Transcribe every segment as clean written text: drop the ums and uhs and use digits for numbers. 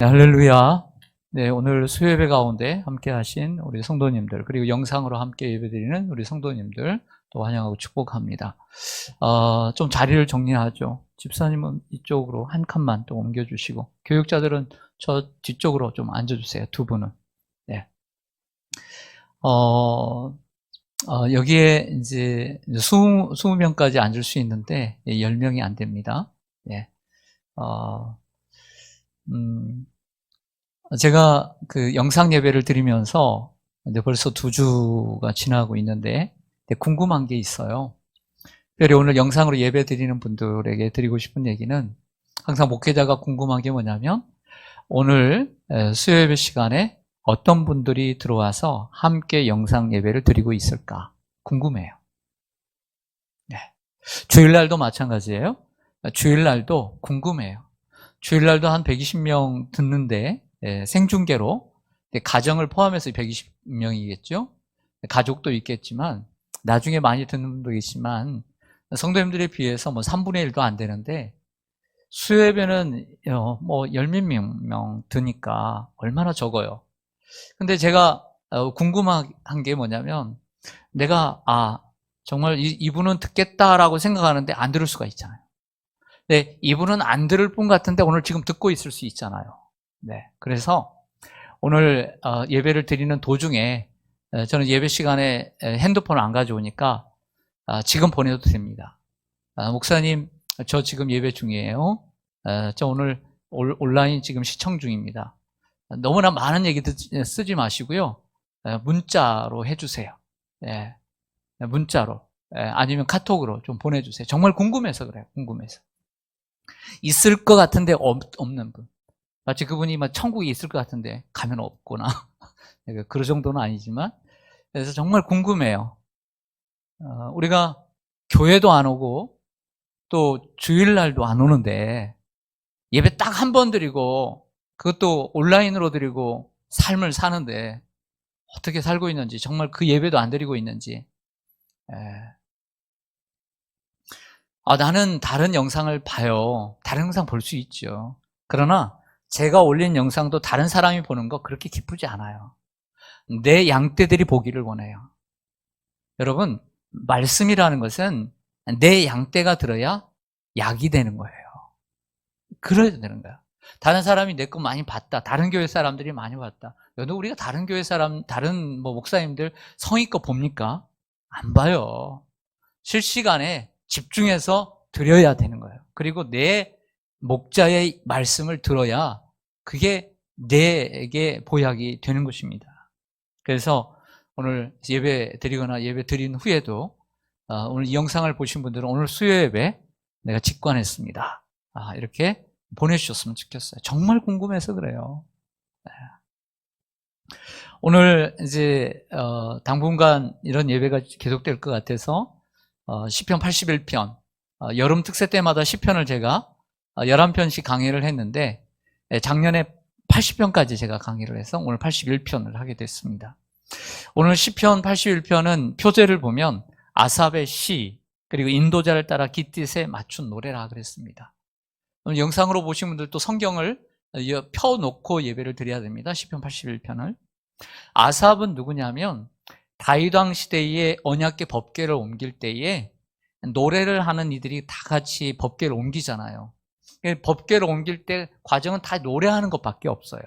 네, 할렐루야. 네, 오늘 수요예배 가운데 함께 하신 우리 성도님들, 그리고 영상으로 함께 예배드리는 우리 성도님들 또 환영하고 축복합니다. 좀 자리를 정리하죠. 집사님은 이쪽으로 한 칸만 또 옮겨주시고, 교육자들은 저 뒤쪽으로 좀 앉아주세요. 두 분은. 네. 여기에 이제 20명까지 앉을 수 있는데, 10명이 안 됩니다. 네. 제가 그 영상 예배를 드리면서 이제 벌써 2주가 지나고 있는데 궁금한 게 있어요. 특별히 오늘 영상으로 예배 드리는 분들에게 드리고 싶은 얘기는, 항상 목회자가 궁금한 게 뭐냐면, 오늘 수요예배 시간에 어떤 분들이 들어와서 함께 영상 예배를 드리고 있을까 궁금해요. 네. 주일날도 마찬가지예요. 주일날도 궁금해요. 주일날도 한 120명 듣는데, 생중계로, 가정을 포함해서 120명이겠죠. 가족도 있겠지만 나중에 많이 듣는 분도 있지만 성도님들에 비해서 3분의 1도 안 되는데, 수요예배는 열몇 명 드니까 얼마나 적어요. 근데 제가 궁금한 게 뭐냐면, 내가 정말 이분은 듣겠다라고 생각하는데 안 들을 수가 있잖아요. 네, 이분은 안 들을 분 같은데 오늘 지금 듣고 있을 수 있잖아요. 네, 그래서 오늘 예배를 드리는 도중에 저는 예배 시간에 핸드폰을 안 가져오니까 지금 보내도 됩니다. 목사님, 저 지금 예배 중이에요. 저 오늘 온라인 지금 시청 중입니다. 너무나 많은 얘기 쓰지 마시고요. 문자로 해주세요. 네, 문자로. 아니면 카톡으로 좀 보내주세요. 정말 궁금해서 그래요. 궁금해서. 있을 것 같은데 없는 분. 마치 그분이 막 천국에 있을 것 같은데 가면 없구나. 그 정도는 아니지만. 그래서 정말 궁금해요. 우리가 교회도 안 오고 또 주일날도 안 오는데 예배 딱 한 번 드리고, 그것도 온라인으로 드리고 삶을 사는데 어떻게 살고 있는지, 정말 그 예배도 안 드리고 있는지. 나는 다른 영상을 봐요. 다른 영상 볼 수 있죠. 그러나 제가 올린 영상도 다른 사람이 보는 거 그렇게 기쁘지 않아요. 내 양떼들이 보기를 원해요. 여러분, 말씀이라는 것은 내 양떼가 들어야 약이 되는 거예요. 그래야 되는 거야. 다른 사람이 내 거 많이 봤다. 다른 교회 사람들이 많이 봤다. 여러분, 우리가 다른 교회 사람, 다른 목사님들 성의껏 봅니까? 안 봐요. 실시간에 집중해서 들어야 되는 거예요. 그리고 내 목자의 말씀을 들어야 그게 내게 보약이 되는 것입니다. 그래서 오늘 예배 드리거나 예배 드린 후에도 오늘 이 영상을 보신 분들은 오늘 수요예배 내가 직관했습니다, 이렇게 보내주셨으면 좋겠어요. 정말 궁금해서 그래요. 오늘 이제 당분간 이런 예배가 계속될 것 같아서 시편 81편, 여름 특세 때마다 시편을 제가 11편씩 강의를 했는데, 작년에 80편까지 제가 강의를 해서 오늘 81편을 하게 됐습니다. 오늘 시편 81편은 표제를 보면 아삽의 시, 그리고 인도자를 따라 깃딧에 맞춘 노래라 그랬습니다. 영상으로 보신 분들도 성경을 펴놓고 예배를 드려야 됩니다. 시편 81편을. 아삽은 누구냐면, 다윗 왕 시대에 언약궤 법궤를 옮길 때에 노래를 하는 이들이 다 같이 법궤를 옮기잖아요. 법궤를 옮길 때 과정은 다 노래하는 것밖에 없어요.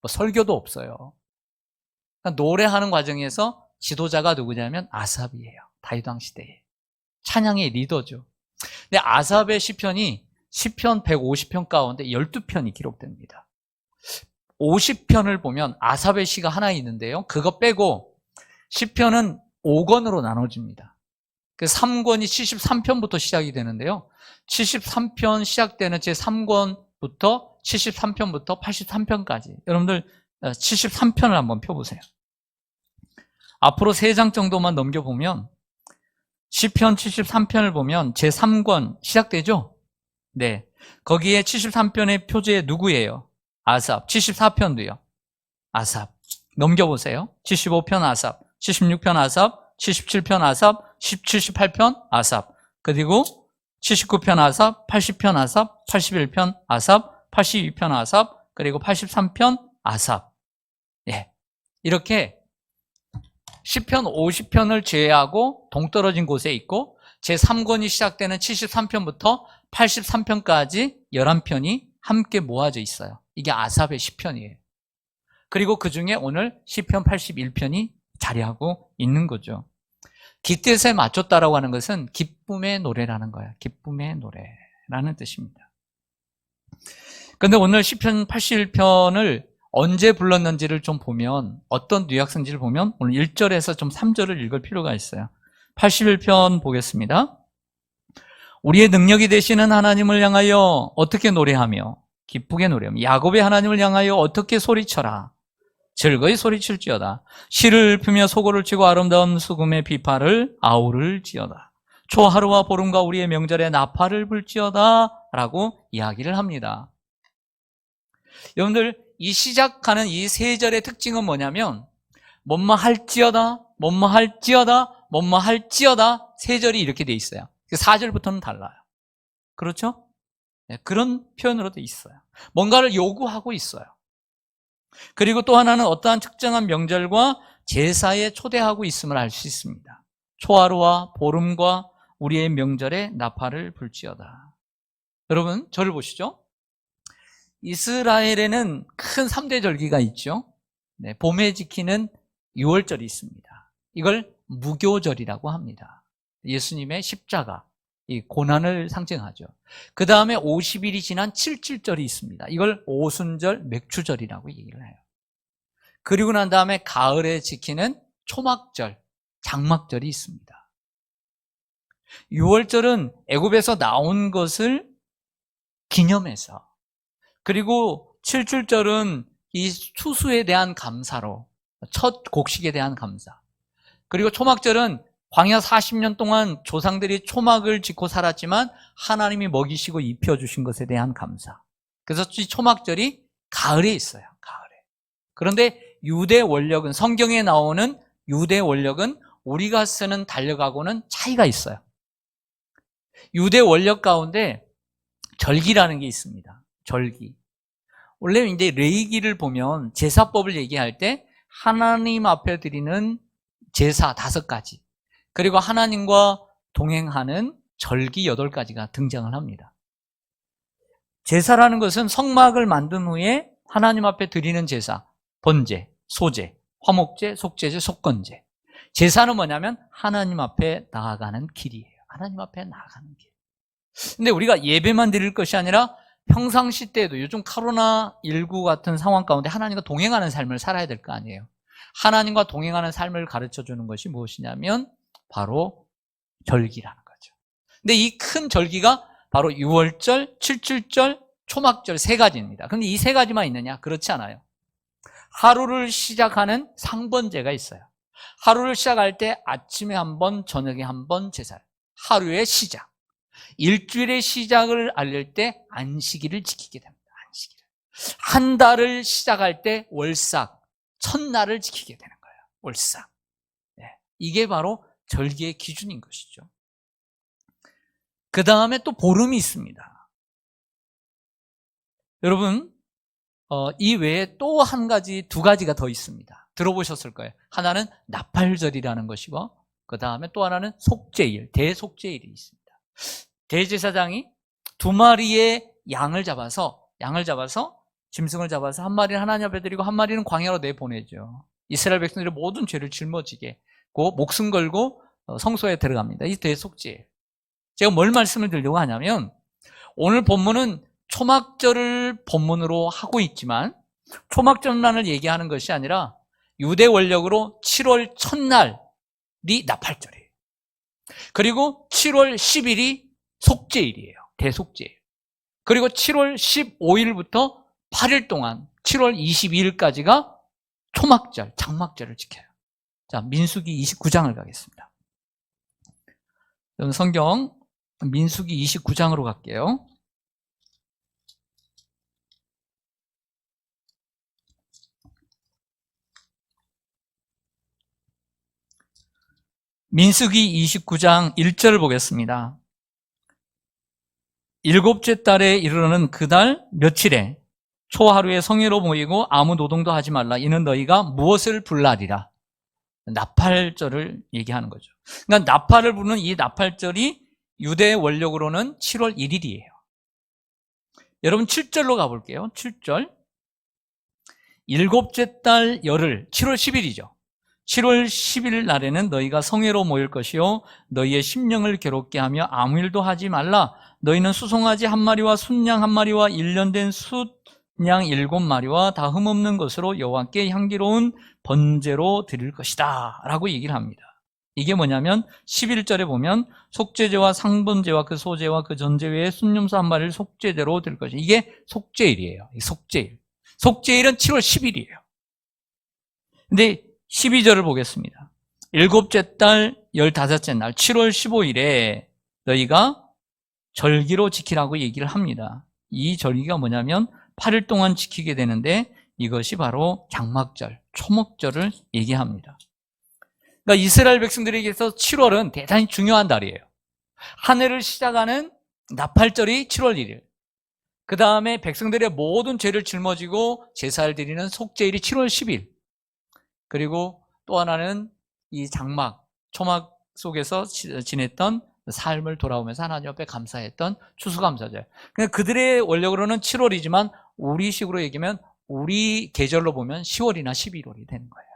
설교도 없어요. 그러니까 노래하는 과정에서 지도자가 누구냐면 아삽이에요. 다윗 왕 시대에. 찬양의 리더죠. 근데 아삽의 시편이 시편 150편 가운데 12편이 기록됩니다. 50편을 보면 아삽의 시가 하나 있는데요. 그거 빼고 시편은 5권으로 나눠집니다. 그 3권이 73편부터 시작이 되는데요. 73편 시작되는 제 3권부터 73편부터 83편까지. 여러분들 73편을 한번 펴보세요. 앞으로 3장 정도만 넘겨보면 시편 73편을 보면 제 3권 시작되죠? 네. 거기에 73편의 표제에 누구예요? 아삽. 74편도요. 아삽. 넘겨보세요. 75편 아삽, 76편 아삽, 77편 아삽, 78편 아삽, 그리고 79편 아삽, 80편 아삽, 81편 아삽, 82편 아삽, 그리고 83편 아삽. 예. 이렇게 시편 50편을 제외하고 동떨어진 곳에 있고 제3권이 시작되는 73편부터 83편까지 11편이 함께 모아져 있어요. 이게 아삽의 시편이에요. 그리고 그 중에 오늘 시편 81편이 자리하고 있는 거죠. 깃뜻에 맞췄다라고 하는 것은 기쁨의 노래라는 거예요. 기쁨의 노래라는 뜻입니다. 그런데 오늘 시편 81편을 언제 불렀는지를 좀 보면, 어떤 뉘앙스인지를 보면 오늘 1절에서 좀 3절을 읽을 필요가 있어요. 81편 보겠습니다. 우리의 능력이 되시는 하나님을 향하여 어떻게 노래하며 기쁘게 노래하며 야곱의 하나님을 향하여 어떻게 소리쳐라. 즐거이 소리칠지어다. 시를 읊으며 소고를 치고 아름다운 수금의 비파를 아우를지어다. 초하루와 보름과 우리의 명절에 나팔을 불지어다 라고 이야기를 합니다. 여러분들, 이 시작하는 이 세 절의 특징은 뭐냐면 뭐뭐 할지어다, 뭐뭐 할지어다, 뭐뭐 할지어다 세 절이 이렇게 돼 있어요. 4절부터는 달라요. 그렇죠? 네, 그런 표현으로 돼 있어요. 뭔가를 요구하고 있어요. 그리고 또 하나는 어떠한 특정한 명절과 제사에 초대하고 있음을 알 수 있습니다. 초하루와 보름과 우리의 명절에 나팔을 불지어다. 여러분, 저를 보시죠. 이스라엘에는 큰 3대 절기가 있죠. 네, 봄에 지키는 6월절이 있습니다. 이걸 무교절이라고 합니다. 예수님의 십자가, 이 고난을 상징하죠. 그 다음에 50일이 지난 7.7절이 있습니다. 이걸 오순절, 맥추절이라고 얘기를 해요. 그리고 난 다음에 가을에 지키는 초막절, 장막절이 있습니다. 6월절은 애굽에서 나온 것을 기념해서, 그리고 7.7절은 이 추수에 대한 감사로, 첫 곡식에 대한 감사. 그리고 초막절은 광야 40년 동안 조상들이 초막을 짓고 살았지만 하나님이 먹이시고 입혀주신 것에 대한 감사. 그래서 이 초막절이 가을에 있어요. 가을에. 그런데 유대 원력은, 성경에 나오는 유대 원력은 우리가 쓰는 달력하고는 차이가 있어요. 유대 원력 가운데 절기라는 게 있습니다. 절기. 원래 이제 레위기를 보면 제사법을 얘기할 때 하나님 앞에 드리는 제사 5가지, 그리고 하나님과 동행하는 절기 8가지가 등장을 합니다. 제사라는 것은 성막을 만든 후에 하나님 앞에 드리는 제사, 번제, 소제, 화목제, 속제제, 속건제. 제사는 뭐냐면 하나님 앞에 나아가는 길이에요. 하나님 앞에 나아가는 길. 근데 우리가 예배만 드릴 것이 아니라 평상시 때도, 요즘 코로나19 같은 상황 가운데 하나님과 동행하는 삶을 살아야 될 거 아니에요. 하나님과 동행하는 삶을 가르쳐주는 것이 무엇이냐면 바로 절기라는 거죠. 근데 이 큰 절기가 바로 6월절, 7.7절, 초막절 3가지입니다. 그런데 이 3가지만 있느냐? 그렇지 않아요. 하루를 시작하는 상번제가 있어요. 하루를 시작할 때 아침에 한 번, 저녁에 한 번 제사를. 하루의 시작. 일주일의 시작을 알릴 때 안식일을 지키게 됩니다. 안식일. 한 달을 시작할 때 월삭, 첫날을 지키게 되는 거예요. 월삭. 네. 이게 바로 절기의 기준인 것이죠. 그 다음에 또 보름이 있습니다. 여러분, 이 외에 또 한 가지, 2가지가 더 있습니다. 들어보셨을 거예요. 하나는 나팔절이라는 것이고, 그 다음에 또 하나는 속죄일, 대속죄일이 있습니다. 대제사장이 2마리의 양을 잡아서 짐승을 잡아서 한 마리는 하나님 앞에 드리고 한 마리는 광야로 내보내죠. 이스라엘 백성들의 모든 죄를 짊어지게 목숨 걸고 성소에 들어갑니다. 이 대속죄. 제가 뭘 말씀을 드리려고 하냐면, 오늘 본문은 초막절을 본문으로 하고 있지만 초막절만을 얘기하는 것이 아니라 유대 원력으로 7월 첫날이 나팔절이에요. 그리고 7월 10일이 속죄일이에요. 대속죄일. 그리고 7월 15일부터 8일 동안 7월 22일까지가 초막절, 장막절을 지켜요. 자, 민수기 29장을 가겠습니다. 성경 민수기 29장으로 갈게요. 민수기 29장 1절을 보겠습니다. 7째 달에 이르는 그달 며칠에 초하루에 성회로 모이고 아무 노동도 하지 말라. 이는 너희가 무엇을 불날이라. 나팔절을 얘기하는 거죠. 그러니까 나팔을 부르는 이 나팔절이 유대 원력으로는 7월 1일이에요. 여러분 7절로 가볼게요. 7절. 일곱째 달 열흘, 7월 10일이죠. 7월 10일 날에는 너희가 성회로 모일 것이요 너희의 심령을 괴롭게 하며 아무 일도 하지 말라. 너희는 수송아지 한 마리와 순양 한 마리와 1년 된 숫양 7마리와 다 흠없는 것으로 여호와께 향기로운 번제로 드릴 것이다 라고 얘기를 합니다. 이게 뭐냐면 11절에 보면 속죄제와 상번제와 그 소제와 그 전제 외에 순염소 한 마리를 속죄제로 드릴 것이다. 이게 속죄일이에요. 속죄일. 속죄일은 7월 10일이에요. 근데 12절을 보겠습니다. 일곱째 달 15째 날 7월 15일에 너희가 절기로 지키라고 얘기를 합니다. 이 절기가 뭐냐면 8일 동안 지키게 되는데 이것이 바로 장막절, 초목절을 얘기합니다. 그러니까 이스라엘 백성들에게서 7월은 대단히 중요한 달이에요. 한 해를 시작하는 나팔절이 7월 1일. 그 다음에 백성들의 모든 죄를 짊어지고 제사를 드리는 속죄일이 7월 10일. 그리고 또 하나는 이 장막, 초막 속에서 지냈던 삶을 돌아오면서 하나님 앞에 감사했던 추수감사절. 그러니까 그들의 원력으로는 7월이지만 우리 식으로 얘기하면 우리 계절로 보면 10월이나 11월이 되는 거예요.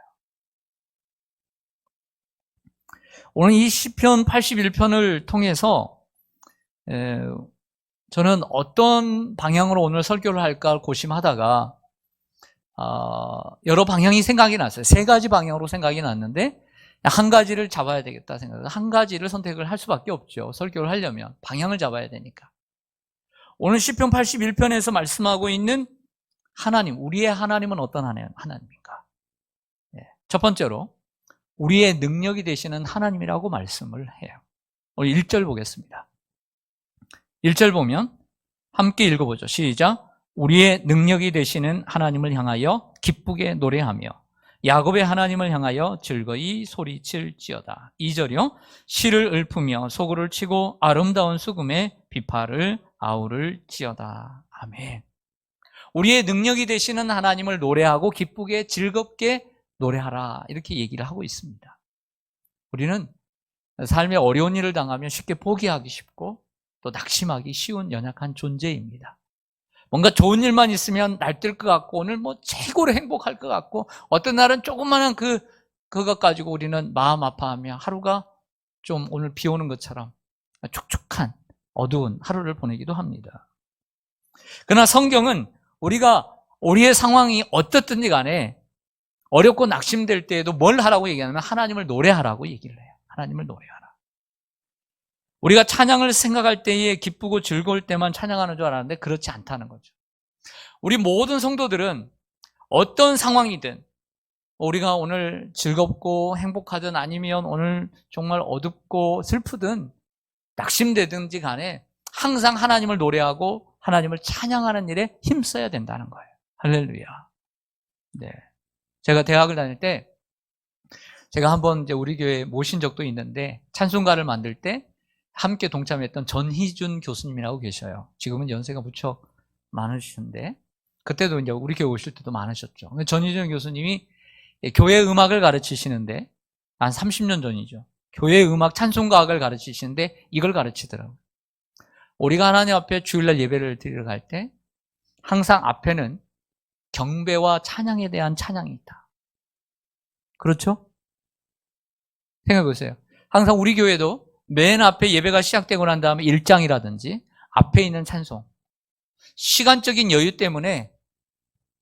오늘 이 시편 81편을 통해서 저는 어떤 방향으로 오늘 설교를 할까 고심하다가 여러 방향이 생각이 났어요. 3가지 방향으로 생각이 났는데 한 가지를 잡아야 되겠다 생각해서 한 가지를 선택을 할 수밖에 없죠. 설교를 하려면 방향을 잡아야 되니까. 오늘 시편 81편에서 말씀하고 있는 하나님, 우리의 하나님은 어떤 하나님입니까? 첫 번째로 우리의 능력이 되시는 하나님이라고 말씀을 해요. 오늘 1절 보겠습니다. 1절 보면 함께 읽어보죠. 시작. 우리의 능력이 되시는 하나님을 향하여 기쁘게 노래하며 야곱의 하나님을 향하여 즐거이 소리칠지어다. 2절이요. 시를 읊으며 소구를 치고 아름다운 수금에 비파를 아우를지어다. 아멘. 우리의 능력이 되시는 하나님을 노래하고 기쁘게 즐겁게 노래하라 이렇게 얘기를 하고 있습니다. 우리는 삶에 어려운 일을 당하면 쉽게 포기하기 쉽고 또 낙심하기 쉬운 연약한 존재입니다. 뭔가 좋은 일만 있으면 날뛸 것 같고 오늘 뭐 최고로 행복할 것 같고 어떤 날은 조그마한 그것 가지고 우리는 마음 아파하며 하루가 좀 오늘 비 오는 것처럼 촉촉한 어두운 하루를 보내기도 합니다. 그러나 성경은 우리의 상황이 어떻든지 간에 어렵고 낙심될 때에도 뭘 하라고 얘기하냐면 하나님을 노래하라고 얘기를 해요. 하나님을 노래하라. 우리가 찬양을 생각할 때에 기쁘고 즐거울 때만 찬양하는 줄 알았는데 그렇지 않다는 거죠. 우리 모든 성도들은 어떤 상황이든 우리가 오늘 즐겁고 행복하든 아니면 오늘 정말 어둡고 슬프든 낙심되든지 간에 항상 하나님을 노래하고 하나님을 찬양하는 일에 힘써야 된다는 거예요. 할렐루야. 네. 제가 대학을 다닐 때 제가 한번 이제 우리 교회에 모신 적도 있는데 찬송가를 만들 때 함께 동참했던 전희준 교수님이라고 계셔요. 지금은 연세가 무척 많으신데 그때도 이제 우리 교회 오실 때도 많으셨죠. 전희준 교수님이 교회 음악을 가르치시는데 한 30년 전이죠. 교회 음악 찬송가학을 가르치시는데 이걸 가르치더라고요. 우리가 하나님 앞에 주일날 예배를 드리러 갈 때 항상 앞에는 경배와 찬양에 대한 찬양이 있다. 그렇죠? 생각해 보세요. 항상 우리 교회도 맨 앞에 예배가 시작되고 난 다음에 1장이라든지 앞에 있는 찬송. 시간적인 여유 때문에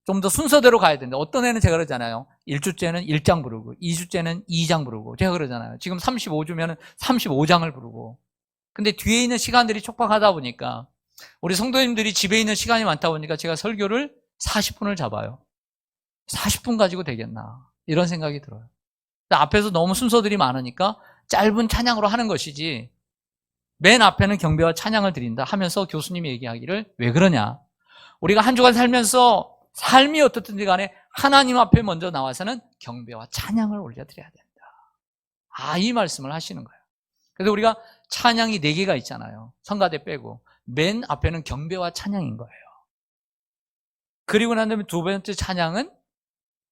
좀 더 순서대로 가야 된다. 어떤 애는 제가 그러잖아요. 1주째는 1장 부르고 2주째는 2장 부르고 제가 그러잖아요. 지금 35주면 35장을 부르고. 근데 뒤에 있는 시간들이 촉박하다 보니까 우리 성도님들이 집에 있는 시간이 많다 보니까 제가 설교를 40분을 잡아요. 40분 가지고 되겠나 이런 생각이 들어요. 앞에서 너무 순서들이 많으니까 짧은 찬양으로 하는 것이지 맨 앞에는 경배와 찬양을 드린다 하면서 교수님이 얘기하기를 왜 그러냐. 우리가 한 주간 살면서 삶이 어떻든지 간에 하나님 앞에 먼저 나와서는 경배와 찬양을 올려드려야 된다. 이 말씀을 하시는 거예요. 그래서 우리가 찬양이 4개가 있잖아요. 성가대 빼고 맨 앞에는 경배와 찬양인 거예요. 그리고 난 다음에 두 번째 찬양은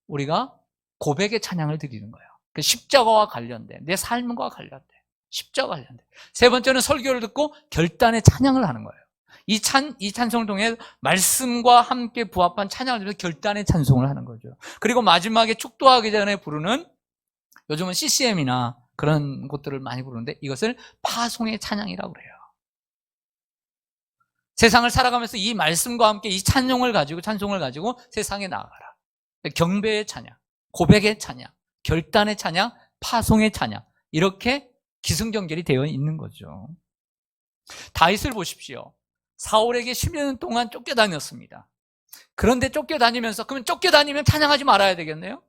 우리가 고백의 찬양을 드리는 거예요. 그 십자가와 관련된, 내 삶과 관련된, 십자가와 관련된. 세 번째는 설교를 듣고 결단의 찬양을 하는 거예요. 이 찬송을 통해 말씀과 함께 부합한 찬양을 들으면서 결단의 찬송을 하는 거죠. 그리고 마지막에 축도하기 전에 부르는, 요즘은 CCM이나 그런 곳들을 많이 부르는데 이것을 파송의 찬양이라고 그래요. 세상을 살아가면서 이 말씀과 함께 이 찬송을 가지고 세상에 나아가라. 경배의 찬양, 고백의 찬양, 결단의 찬양, 파송의 찬양, 이렇게 기승전결이 되어 있는 거죠. 다윗을 보십시오. 사울에게 10여 년 동안 쫓겨다녔습니다. 그런데 쫓겨다니면서, 그러면 쫓겨다니면 찬양하지 말아야 되겠네요?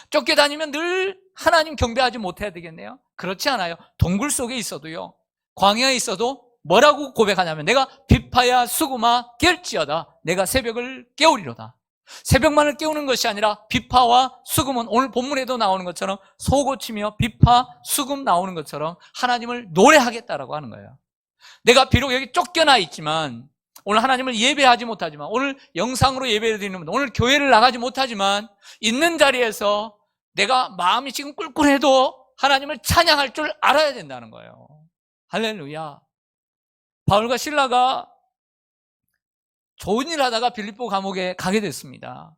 쫓겨다니면 늘 하나님 경배하지 못해야 되겠네요? 그렇지 않아요. 동굴 속에 있어도요, 광야에 있어도 뭐라고 고백하냐면, 내가 비파야 수구마 깰지어다, 내가 새벽을 깨우리로다. 새벽만을 깨우는 것이 아니라 비파와 수금은 오늘 본문에도 나오는 것처럼 소고치며 비파, 수금 나오는 것처럼 하나님을 노래하겠다라고 하는 거예요. 내가 비록 여기 쫓겨나 있지만, 오늘 하나님을 예배하지 못하지만, 오늘 영상으로 예배를 드리는 분들, 오늘 교회를 나가지 못하지만 있는 자리에서 내가 마음이 지금 꿀꿀해도 하나님을 찬양할 줄 알아야 된다는 거예요. 할렐루야. 바울과 실라가 좋은 일 하다가 빌립보 감옥에 가게 됐습니다.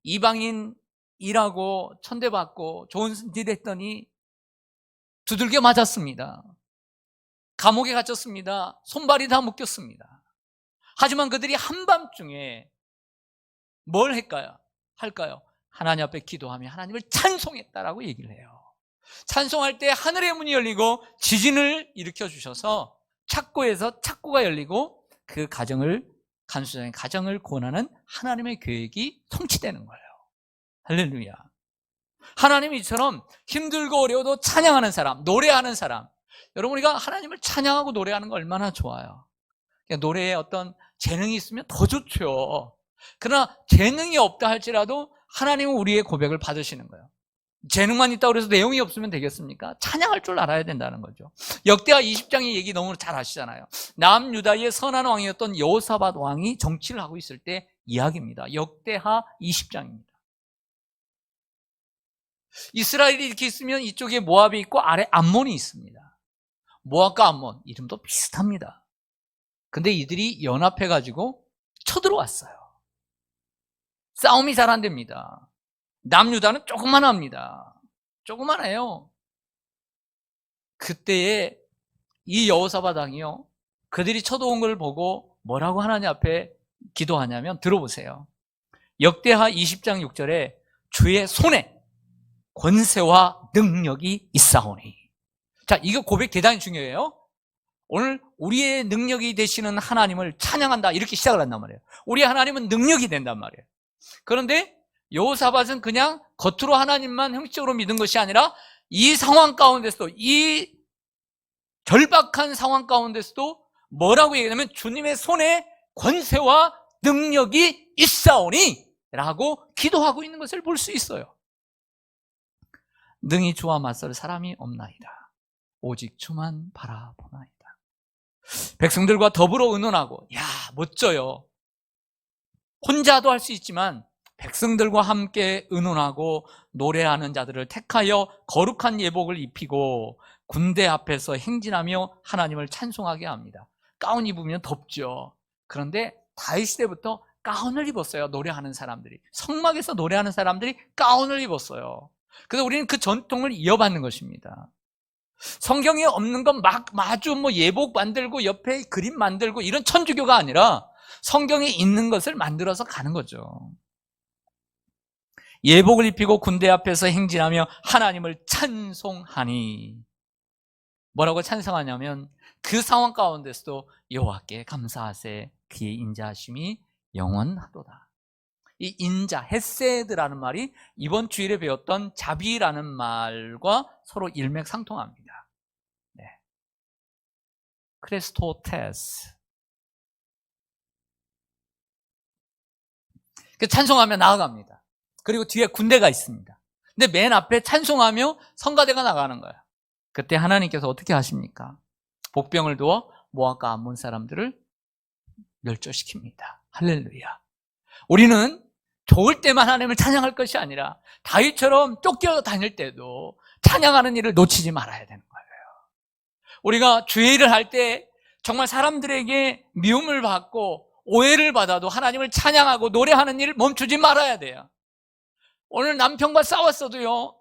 이방인 일하고 천대받고 좋은 일 했더니 두들겨 맞았습니다. 감옥에 갇혔습니다. 손발이 다 묶였습니다. 하지만 그들이 한밤중에 뭘 할까요? 하나님 앞에 기도하며 하나님을 찬송했다라고 얘기를 해요. 찬송할 때 하늘의 문이 열리고 지진을 일으켜 주셔서 착고에서 착고가 열리고 그 간수장의 가정을 구원하는 하나님의 계획이 성취되는 거예요. 할렐루야. 하나님이 이처럼 힘들고 어려워도 찬양하는 사람, 노래하는 사람, 여러분, 우리가 하나님을 찬양하고 노래하는 거 얼마나 좋아요. 노래에 어떤 재능이 있으면 더 좋죠. 그러나 재능이 없다 할지라도 하나님은 우리의 고백을 받으시는 거예요. 재능만 있다고 해서 내용이 없으면 되겠습니까? 찬양할 줄 알아야 된다는 거죠. 역대하 20장의 얘기 너무 잘 아시잖아요. 남유다의 선한 왕이었던 여호사밧 왕이 정치를 하고 있을 때 이야기입니다. 역대하 20장입니다. 이스라엘이 이렇게 있으면 이쪽에 모압이 있고 아래 암몬이 있습니다. 모압과 암몬, 이름도 비슷합니다. 근데 이들이 연합해가지고 쳐들어왔어요. 싸움이 잘 안 됩니다. 남유다는 조그만합니다. 조그만해요. 그때에 이 여호사밧 왕이요, 그들이 쳐들어온 걸 보고 뭐라고 하나님 앞에 기도하냐면, 들어보세요. 역대하 20장 6절에 주의 손에 권세와 능력이 있사오니. 자, 이거 고백 대단히 중요해요. 오늘 우리의 능력이 되시는 하나님을 찬양한다, 이렇게 시작을 한단 말이에요. 우리 하나님은 능력이 된단 말이에요. 그런데 여호사밧은 그냥 겉으로 하나님만 형식적으로 믿은 것이 아니라 이 상황 가운데서도, 이 절박한 상황 가운데서도 뭐라고 얘기하냐면, 주님의 손에 권세와 능력이 있사오니 라고 기도하고 있는 것을 볼 수 있어요. 능히 주와 맞설 사람이 없나이다. 오직 주만 바라보나이다. 백성들과 더불어 의논하고, 야, 멋져요. 혼자도 할 수 있지만 백성들과 함께 의논하고 노래하는 자들을 택하여 거룩한 예복을 입히고 군대 앞에서 행진하며 하나님을 찬송하게 합니다. 가운 입으면 덥죠. 그런데 다윗 시대부터 가운을 입었어요. 노래하는 사람들이, 성막에서 노래하는 사람들이 가운을 입었어요. 그래서 우리는 그 전통을 이어받는 것입니다. 성경에 없는 건 마주 예복 만들고 옆에 그림 만들고 이런 천주교가 아니라 성경에 있는 것을 만들어서 가는 거죠. 예복을 입히고 군대 앞에서 행진하며 하나님을 찬송하니. 뭐라고 찬송하냐면, 그 상황 가운데서도 여호와께 감사하세, 그의 인자하심이 영원하도다. 이 인자, 헤세드라는 말이 이번 주일에 배웠던 자비라는 말과 서로 일맥상통합니다. 네. 크리스토테스. 그 찬송하며 나아갑니다. 그리고 뒤에 군대가 있습니다. 근데 맨 앞에 찬송하며 성가대가 나가는 거예요. 그때 하나님께서 어떻게 하십니까? 복병을 두어 모압과 암몬 사람들을 멸절시킵니다. 할렐루야. 우리는 좋을 때만 하나님을 찬양할 것이 아니라 다윗처럼 쫓겨 다닐 때도 찬양하는 일을 놓치지 말아야 되는 거예요. 우리가 주의 일을 할 때 정말 사람들에게 미움을 받고 오해를 받아도 하나님을 찬양하고 노래하는 일을 멈추지 말아야 돼요. 오늘 남편과 싸웠어도요,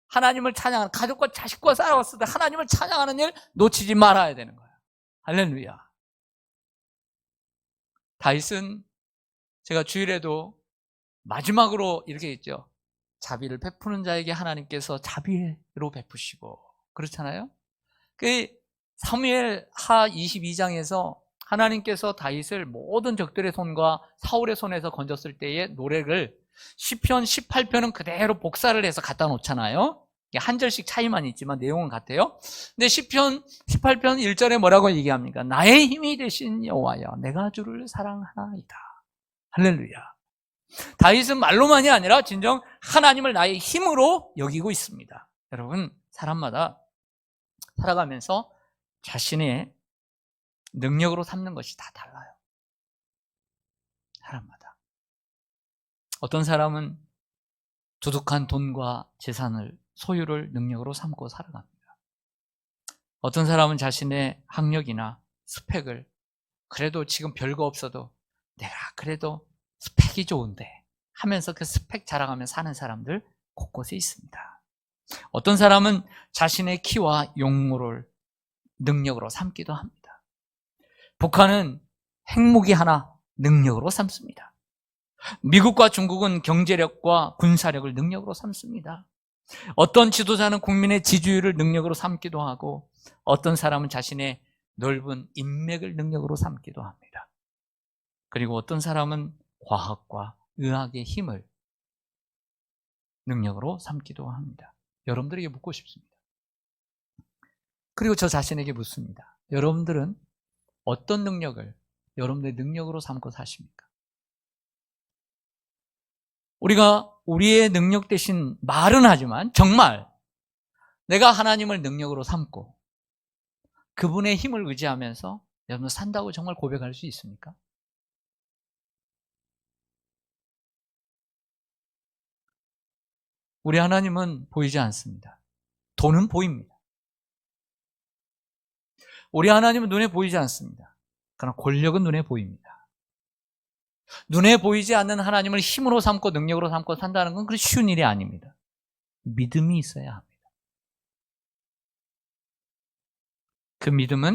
하나님을 찬양하는, 가족과 자식과 싸웠어도 하나님을 찬양하는 일 놓치지 말아야 되는 거예요. 할렐루야. 다윗은 제가 주일에도 마지막으로 이렇게 했죠. 자비를 베푸는 자에게 하나님께서 자비로 베푸시고, 그렇잖아요. 그 사무엘 하 22장에서 하나님께서 다윗을 모든 적들의 손과 사울의 손에서 건졌을 때의 노래를 시편 18편은 그대로 복사를 해서 갖다 놓잖아요. 한 절씩 차이만 있지만 내용은 같아요. 근데 시편 18편 1절에 뭐라고 얘기합니까? 나의 힘이 되신 여호와여, 내가 주를 사랑하나이다. 할렐루야. 다윗은 말로만이 아니라 진정 하나님을 나의 힘으로 여기고 있습니다. 여러분, 사람마다 살아가면서 자신의 능력으로 삼는 것이 다 달라요. 사람마다. 어떤 사람은 두둑한 돈과 재산을, 소유를 능력으로 삼고 살아갑니다. 어떤 사람은 자신의 학력이나 스펙을, 그래도 지금 별거 없어도 내가 그래도 스펙이 좋은데 하면서 그 스펙 자랑하며 사는 사람들 곳곳에 있습니다. 어떤 사람은 자신의 키와 용모를 능력으로 삼기도 합니다. 북한은 핵무기 하나 능력으로 삼습니다. 미국과 중국은 경제력과 군사력을 능력으로 삼습니다. 어떤 지도자는 국민의 지지율을 능력으로 삼기도 하고, 어떤 사람은 자신의 넓은 인맥을 능력으로 삼기도 합니다. 그리고 어떤 사람은 과학과 의학의 힘을 능력으로 삼기도 합니다. 여러분들에게 묻고 싶습니다. 그리고 저 자신에게 묻습니다. 여러분들은 어떤 능력을 여러분들의 능력으로 삼고 사십니까? 우리가 우리의 능력 대신 말은 하지만 정말 내가 하나님을 능력으로 삼고 그분의 힘을 의지하면서 여러분 산다고 정말 고백할 수 있습니까? 우리 하나님은 보이지 않습니다. 돈은 보입니다. 우리 하나님은 눈에 보이지 않습니다. 그러나 권력은 눈에 보입니다. 눈에 보이지 않는 하나님을 힘으로 삼고 능력으로 삼고 산다는 건 그렇게 쉬운 일이 아닙니다. 믿음이 있어야 합니다. 그 믿음은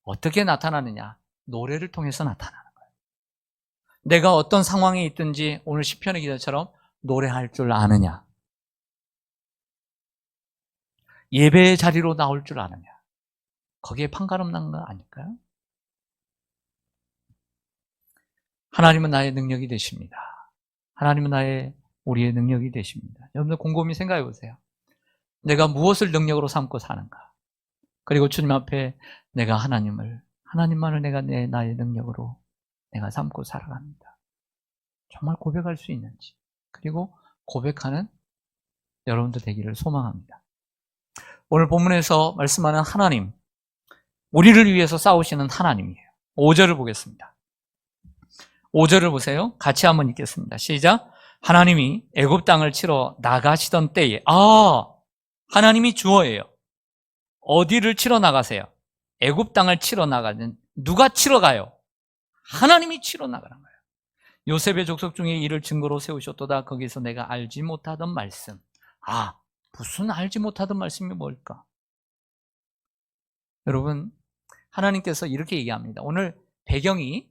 어떻게 나타나느냐? 노래를 통해서 나타나는 거예요. 내가 어떤 상황에 있든지 오늘 시편의 기자처럼 노래할 줄 아느냐? 예배의 자리로 나올 줄 아느냐? 거기에 판가름 거 아닐까요? 하나님은 나의 능력이 되십니다. 하나님은 우리의 능력이 되십니다. 여러분들 곰곰이 생각해 보세요. 내가 무엇을 능력으로 삼고 사는가? 그리고 주님 앞에 내가 하나님만을 내가 나의 능력으로 내가 삼고 살아갑니다. 정말 고백할 수 있는지, 그리고 고백하는 여러분들 되기를 소망합니다. 오늘 본문에서 말씀하는 하나님, 우리를 위해서 싸우시는 하나님이에요. 5절을 보겠습니다. 5절을 보세요. 같이 한번 읽겠습니다. 시작. 하나님이 애굽 땅을 치러 나가시던 때에, 하나님이 주어예요. 어디를 치러 나가세요? 애굽 땅을 치러 나가는, 누가 치러 가요? 하나님이 치러 나가는 거예요. 요셉의 족속 중에 이를 증거로 세우셨도다. 거기서 내가 알지 못하던 말씀. 무슨 알지 못하던 말씀이 뭘까? 여러분, 하나님께서 이렇게 얘기합니다. 오늘 배경이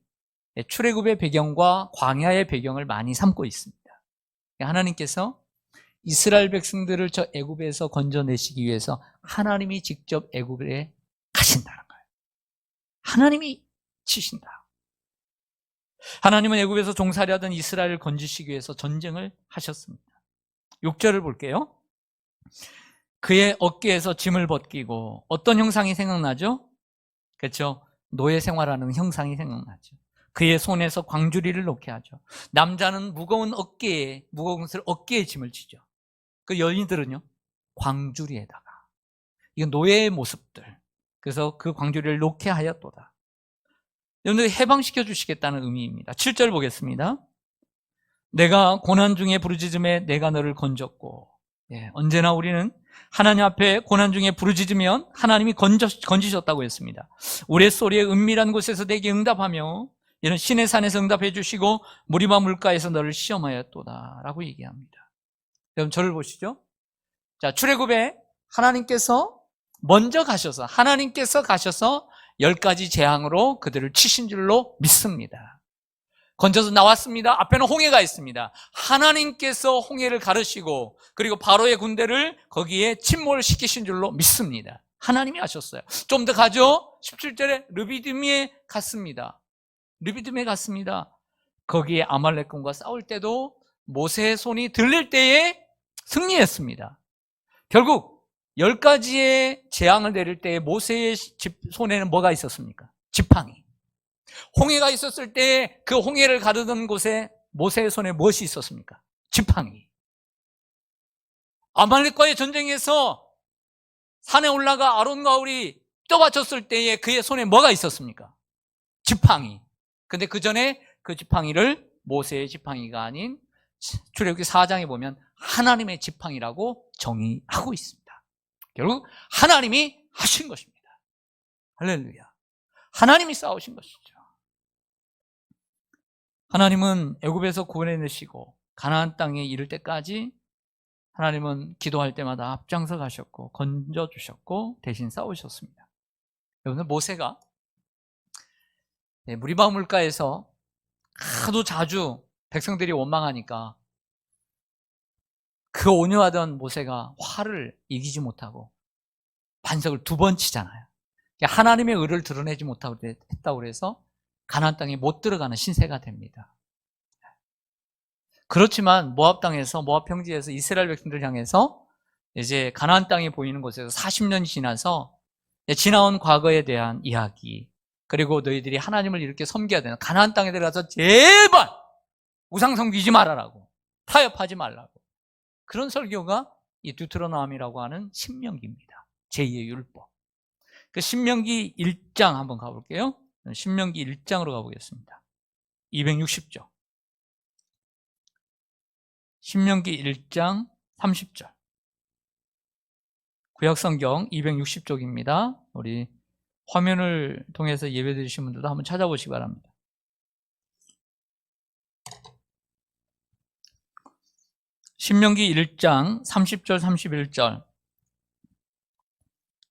출애굽의 배경과 광야의 배경을 많이 삼고 있습니다. 하나님께서 이스라엘 백성들을 저 애굽에서 건져내시기 위해서 하나님이 직접 애굽에 가신다는 거예요. 하나님이 치신다. 하나님은 애굽에서 종살이 하던 이스라엘을 건지시기 위해서 전쟁을 하셨습니다. 6절을 볼게요. 그의 어깨에서 짐을 벗기고, 어떤 형상이 생각나죠? 그렇죠? 노예 생활하는 형상이 생각나죠. 그의 손에서 광주리를 놓게 하죠. 남자는 무거운 것을 어깨에 짐을 지죠. 그 여인들은요, 광주리에다가. 이건 노예의 모습들. 그래서 그 광주리를 놓게 하였도다. 여러분들 해방시켜 주시겠다는 의미입니다. 7절 보겠습니다. 내가 고난 중에 부르짖음에 내가 너를 건졌고. 언제나 우리는 하나님 앞에 고난 중에 부르짖으면 하나님이 건지셨다고 했습니다. 우리의 소리에 은밀한 곳에서 내게 응답하며 이런 신의 산에서 응답해 주시고 무리바 물가에서 너를 시험하였도다 라고 얘기합니다. 여러분 저를 보시죠. 자, 출애굽에 하나님께서 가셔서 10가지 재앙으로 그들을 치신 줄로 믿습니다. 건져서 나왔습니다. 앞에는 홍해가 있습니다. 하나님께서 홍해를 가르시고 그리고 바로의 군대를 거기에 침몰시키신 줄로 믿습니다. 하나님이 하셨어요. 좀 더 가죠. 17절에 르비딤에 갔습니다. 거기에 아말렉군과 싸울 때도 모세의 손이 들릴 때에 승리했습니다. 결국 10가지의 재앙을 내릴 때에 모세의 손에는 뭐가 있었습니까? 지팡이. 홍해가 있었을 때 그 홍해를 가르던 곳에 모세의 손에 무엇이 있었습니까? 지팡이. 아말렉과의 전쟁에서 산에 올라가 아론과 홀이 떠받쳤을 때에 그의 손에 뭐가 있었습니까? 지팡이. 근데 그 전에 그 지팡이를 모세의 지팡이가 아닌 출애굽기 4장에 보면 하나님의 지팡이라고 정의하고 있습니다. 결국 하나님이 하신 것입니다. 할렐루야. 하나님이 싸우신 것이죠. 하나님은 애굽에서 구원해내시고 가나안 땅에 이를 때까지 하나님은 기도할 때마다 앞장서 가셨고 건져주셨고 대신 싸우셨습니다. 여러분, 모세가 무리바 물가에서 하도 자주 백성들이 원망하니까 그 온유하던 모세가 화를 이기지 못하고 반석을 2번 치잖아요. 하나님의 의를 드러내지 못하고 했다고 해서 가나안 땅에 못 들어가는 신세가 됩니다. 그렇지만 모압 땅에서, 모압 평지에서 이스라엘 백성들 향해서 이제 가나안 땅이 보이는 곳에서 40년이 지나서 지나온 과거에 대한 이야기, 그리고 너희들이 하나님을 이렇게 섬겨야 되는 가나안 땅에 들어가서 제발 우상 섬기지 말아라고, 타협하지 말라고, 그런 설교가 이 두트로노미라고 하는 신명기입니다. 제2의 율법. 그 신명기 1장 한번 가볼게요. 신명기 1장으로 가보겠습니다. 260조. 신명기 1장 30절. 구약성경 260쪽입니다. 우리 화면을 통해서 예배드리신 분들도 한번 찾아보시기 바랍니다. 신명기 1장 30절 31절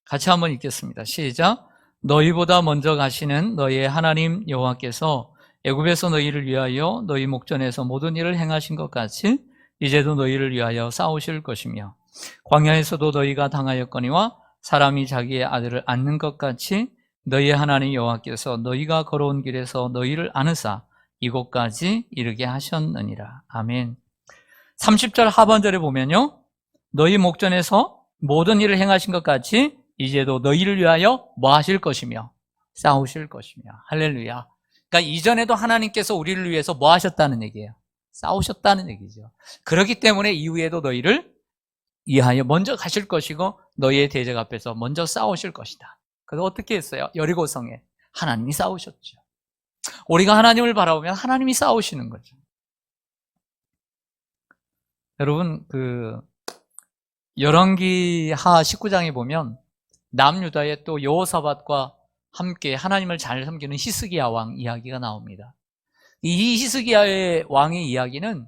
같이 한번 읽겠습니다. 시작. 너희보다 먼저 가시는 너희의 하나님 여호와께서 애굽에서 너희를 위하여 너희 목전에서 모든 일을 행하신 것 같이 이제도 너희를 위하여 싸우실 것이며 광야에서도 너희가 당하였거니와 사람이 자기의 아들을 안는 것 같이 너희의 하나님 여호와께서 너희가 걸어온 길에서 너희를 안으사 이곳까지 이르게 하셨느니라. 아멘. 30절 하반절에 보면요, 너희 목전에서 모든 일을 행하신 것 같이 이제도 너희를 위하여 뭐 하실 것이며 싸우실 것이며. 할렐루야. 그러니까 이전에도 하나님께서 우리를 위해서 뭐 하셨다는 얘기예요? 싸우셨다는 얘기죠. 그렇기 때문에 이후에도 너희를 위하여 먼저 가실 것이고 너희의 대적 앞에서 먼저 싸우실 것이다. 그래서 어떻게 했어요? 여리고성에 하나님이 싸우셨죠. 우리가 하나님을 바라보면 하나님이 싸우시는 거죠. 여러분, 열왕기하 19장에 보면 남유다의 또 여호사밧과 함께 하나님을 잘 섬기는 히스기야 왕 이야기가 나옵니다. 이 히스기야의 왕의 이야기는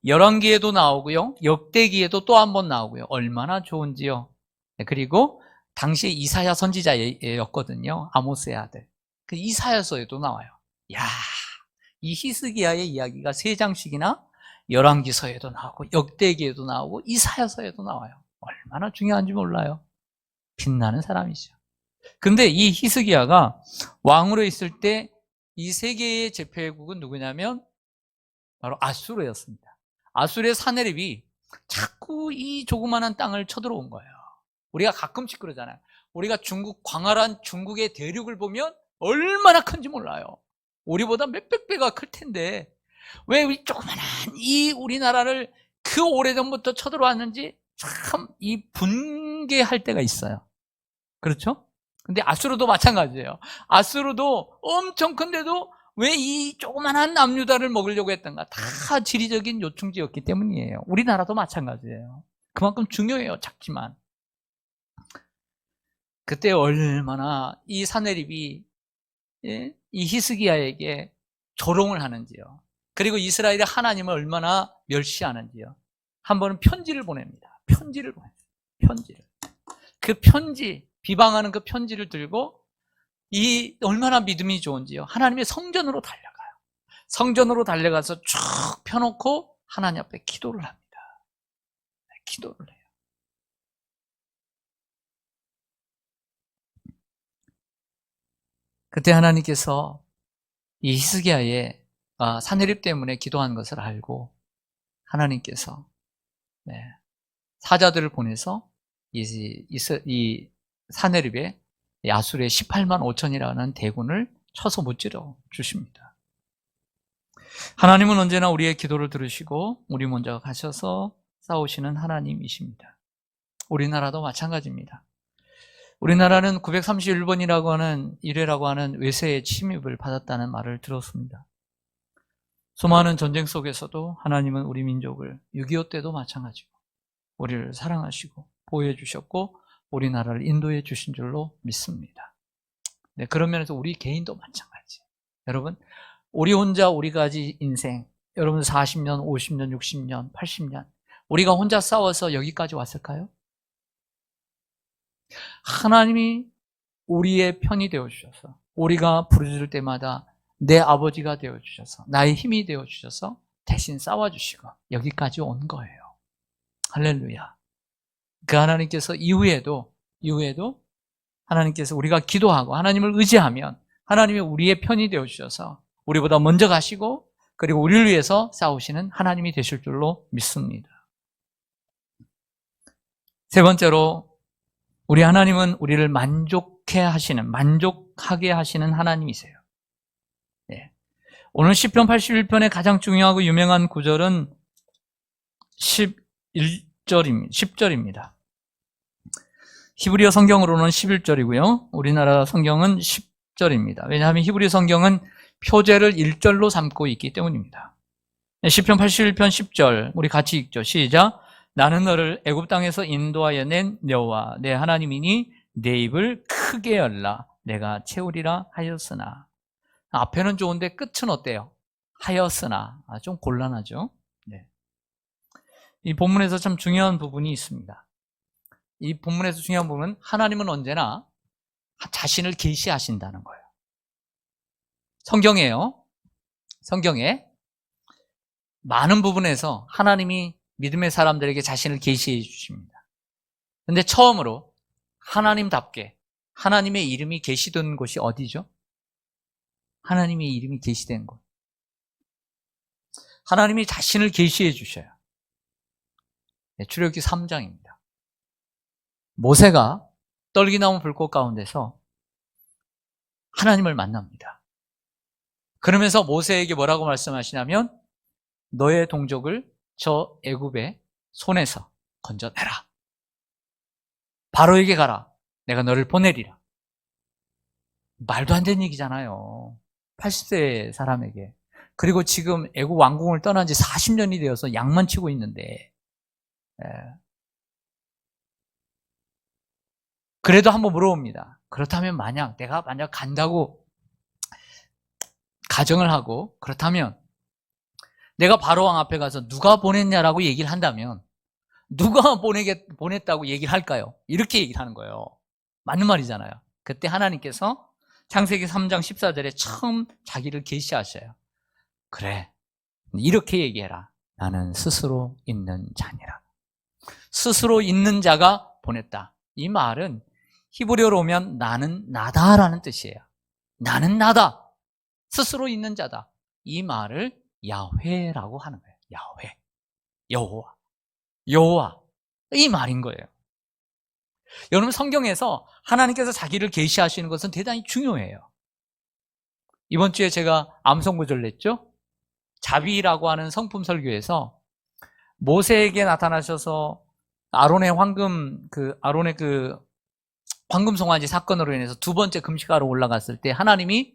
열왕기에도 나오고요, 역대기에도 또 한 번 나오고요. 얼마나 좋은지요. 그리고 당시에 이사야 선지자였거든요. 아모스의 아들. 그 이사야서에도 나와요. 야, 이 히스기야의 이야기가 3장씩이나 열왕기서에도 나오고 역대기에도 나오고 이사야서에도 나와요. 얼마나 중요한지 몰라요. 빛나는 사람이죠. 근데 이 히스기야가 왕으로 있을 때 이 세계의 제패국은 누구냐면 바로 아수르였습니다. 아수르의 사내립이 자꾸 이 조그마한 땅을 쳐들어온 거예요. 우리가 가끔씩 그러잖아요. 우리가 광활한 중국의 대륙을 보면 얼마나 큰지 몰라요. 우리보다 몇백 배가 클 텐데 왜 우리 조그마한 이 우리나라를 그 오래전부터 쳐들어왔는지 참 이 분개할 때가 있어요. 그렇죠? 근데 아수르도 마찬가지예요. 아수르도 엄청 큰데도 왜 이 조그만한 남유다를 먹으려고 했던가? 다 지리적인 요충지였기 때문이에요. 우리나라도 마찬가지예요. 그만큼 중요해요, 작지만. 그때 얼마나 이 사내립이 이 히스기야에게 조롱을 하는지요. 그리고 이스라엘이 하나님을 얼마나 멸시하는지요. 한 번은 편지를 보냅니다. 편지를 보냈어요. 편지를. 그 편지, 비방하는 그 편지를 들고 이 얼마나 믿음이 좋은지요. 하나님의 성전으로 달려가요. 성전으로 달려가서 쭉 펴놓고 하나님 앞에 기도를 합니다. 기도를 해요. 그때 하나님께서 이 히스기야의 산해립 때문에 기도한 것을 알고 하나님께서 사자들을 보내서 이 산해립에 야술의 18만 5천이라는 대군을 쳐서 무찌러 주십니다. 하나님은 언제나 우리의 기도를 들으시고 우리 먼저 가셔서 싸우시는 하나님이십니다. 우리나라도 마찬가지입니다. 우리나라는 931번이라고 하는 이래라고 하는 외세의 침입을 받았다는 말을 들었습니다. 수많은 전쟁 속에서도 하나님은 우리 민족을 6.25 때도 마찬가지고 우리를 사랑하시고 보호해 주셨고 우리나라를 인도해 주신 줄로 믿습니다. 네, 그런 면에서 우리 개인도 마찬가지. 여러분, 우리 혼자 우리 가지 인생, 여러분 40년, 50년, 60년, 80년 우리가 혼자 싸워서 여기까지 왔을까요? 하나님이 우리의 편이 되어주셔서 우리가 부르짖을 때마다 내 아버지가 되어주셔서 나의 힘이 되어주셔서 대신 싸워주시고 여기까지 온 거예요. 할렐루야. 그 하나님께서 이후에도 하나님께서 우리가 기도하고 하나님을 의지하면 하나님이 우리의 편이 되어주셔서 우리보다 먼저 가시고 그리고 우리를 위해서 싸우시는 하나님이 되실 줄로 믿습니다. 세 번째로 우리 하나님은 우리를 만족하게 하시는 하나님이세요. 네. 오늘 시편 81편의 가장 중요하고 유명한 구절은 10절입니다. 히브리어 성경으로는 11절이고요. 우리나라 성경은 10절입니다. 왜냐하면 히브리 성경은 표제를 1절로 삼고 있기 때문입니다. 시편 81편 10절 우리 같이 읽죠. 시작. 나는 너를 애굽 땅에서 인도하여 낸 여호와 내 하나님이니 내 입을 크게 열라 내가 채우리라 하였으나. 앞에는 좋은데 끝은 어때요? 하였으나. 좀 곤란하죠. 네. 이 본문에서 참 중요한 부분이 있습니다. 이 본문에서 중요한 부분은 하나님은 언제나 자신을 계시하신다는 거예요. 성경에 많은 부분에서 하나님이 믿음의 사람들에게 자신을 계시해 주십니다. 그런데 처음으로 하나님답게 하나님의 이름이 계시된 곳이 어디죠? 하나님의 이름이 계시된 곳. 하나님이 자신을 계시해 주셔요. 출애굽기 3장입니다. 모세가 떨기나무 불꽃 가운데서 하나님을 만납니다. 그러면서 모세에게 뭐라고 말씀하시냐면 너의 동족을 저 애굽의 손에서 건져내라. 바로에게 가라. 내가 너를 보내리라. 말도 안 되는 얘기잖아요. 80세 사람에게. 그리고 지금 애굽 왕궁을 떠난 지 40년이 되어서 양만 치고 있는데 그래도 한번 물어봅니다. 그렇다면 내가 만약 간다고 가정을 하고 그렇다면 내가 바로왕 앞에 가서 누가 보냈냐라고 얘기를 한다면 누가 보냈다고 얘기를 할까요? 이렇게 얘기를 하는 거예요. 맞는 말이잖아요. 그때 하나님께서 창세기 3장 14절에 처음 자기를 계시하셔요. 그래, 이렇게 얘기해라. 나는 스스로 있는 자니라. 스스로 있는 자가 보냈다. 이 말은 히브리어로 오면 나는 나다라는 뜻이에요. 나는 나다. 스스로 있는 자다. 이 말을 야훼라고 하는 거예요. 야훼. 여호와. 이 말인 거예요. 여러분 성경에서 하나님께서 자기를 계시하시는 것은 대단히 중요해요. 이번 주에 제가 암송구절 냈죠? 자비라고 하는 성품 설교에서 모세에게 나타나셔서 아론의 황금 송아지 사건으로 인해서 두 번째 금식하러 올라갔을 때 하나님이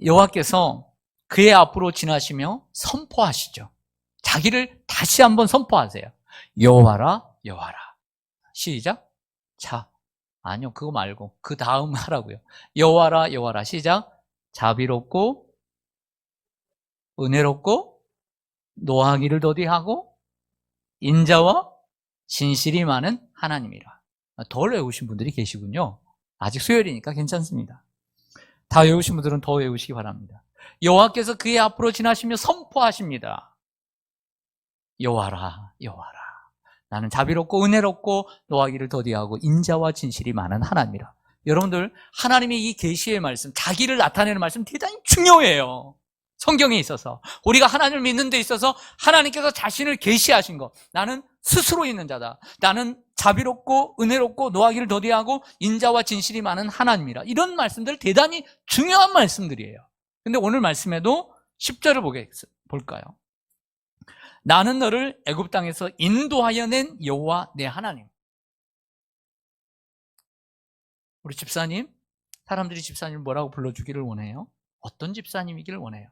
여호와께서 그의 앞으로 지나시며 선포하시죠. 자기를 다시 한번 선포하세요. 여호와라, 여호와라. 시작. 아니요, 그거 말고 그 다음 하라고요. 여호와라, 여호와라. 시작. 자비롭고 은혜롭고 노하기를 더디하고 인자와 진실이 많은 하나님이라. 더 외우신 분들이 계시군요. 아직 수요일이니까 괜찮습니다. 다 외우신 분들은 더 외우시기 바랍니다. 여호와께서 그의 앞으로 지나시며 선포하십니다. 여호와라, 여호와라. 나는 자비롭고 은혜롭고 노하기를 더디하고 인자와 진실이 많은 하나님이라. 여러분들, 하나님의 이 계시의 말씀, 자기를 나타내는 말씀 대단히 중요해요. 성경에 있어서 우리가 하나님을 믿는 데 있어서 하나님께서 자신을 계시하신 것, 나는 스스로 있는 자다, 나는 자비롭고 은혜롭고 노하기를 더디하고 인자와 진실이 많은 하나님이라, 이런 말씀들 대단히 중요한 말씀들이에요. 근데 오늘 말씀에도 10절을 볼까요? 나는 너를 애굽 땅에서 인도하여 낸 여호와 내 하나님. 우리 집사님, 사람들이 집사님을 뭐라고 불러주기를 원해요? 어떤 집사님이기를 원해요?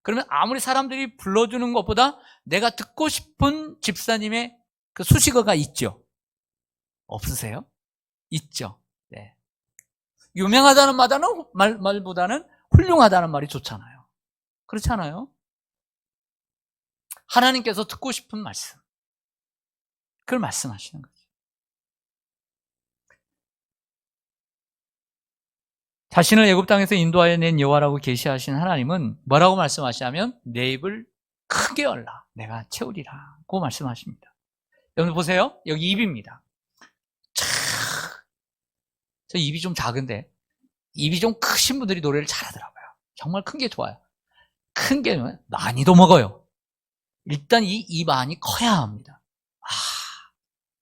그러면 아무리 사람들이 불러주는 것보다 내가 듣고 싶은 집사님의 그 수식어가 있죠? 없으세요? 있죠. 네. 유명하다는 말보다는 훌륭하다는 말이 좋잖아요. 그렇지 않아요? 하나님께서 듣고 싶은 말씀, 그걸 말씀하시는 거죠. 자신을 애굽 땅에서 인도하여 낸 여호와라고 계시하신 하나님은 뭐라고 말씀하시냐면 내 입을 크게 열라 내가 채우리라고 말씀하십니다. 여러분 보세요. 여기 입입니다. 저 입이 좀 작은데 입이 좀 크신 분들이 노래를 잘하더라고요. 정말 큰 게 좋아요. 큰 게 많이도 먹어요. 일단 이 입 안이 커야 합니다.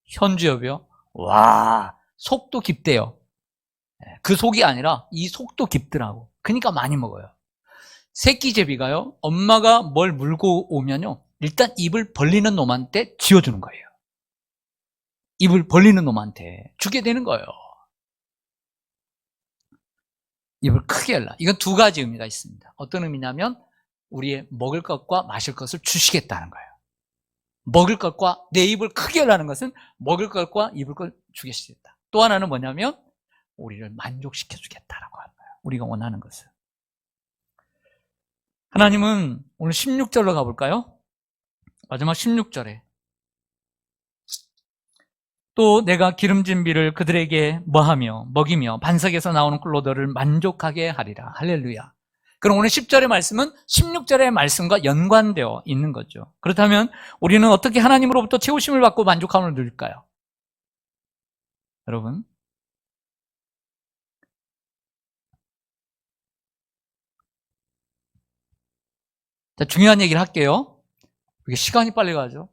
현주엽이요? 와, 속도 깊대요. 그 속이 아니라 이 속도 깊더라고. 그러니까 많이 먹어요. 새끼 제비가요, 엄마가 뭘 물고 오면요, 일단 입을 벌리는 놈한테 쥐어주는 거예요. 입을 벌리는 놈한테 주게 되는 거예요. 입을 크게 열라. 이건 두 가지 의미가 있습니다. 어떤 의미냐면 우리의 먹을 것과 마실 것을 주시겠다는 거예요. 먹을 것과 내 입을 크게 열라는 것은 먹을 것과 입을 걸 주겠다. 또 하나는 뭐냐면 우리를 만족시켜 주겠다라고 하는 거예요. 우리가 원하는 것을. 하나님은 오늘 16절로 가볼까요? 마지막 16절에 또 내가 기름진 비를 그들에게 뭐하며 먹이며 반석에서 나오는 꿀로 너를 만족하게 하리라. 할렐루야. 그럼 오늘 10절의 말씀은 16절의 말씀과 연관되어 있는 거죠. 그렇다면 우리는 어떻게 하나님으로부터 채우심을 받고 만족함을 누릴까요? 여러분, 자, 중요한 얘기를 할게요. 이게 시간이 빨리 가죠.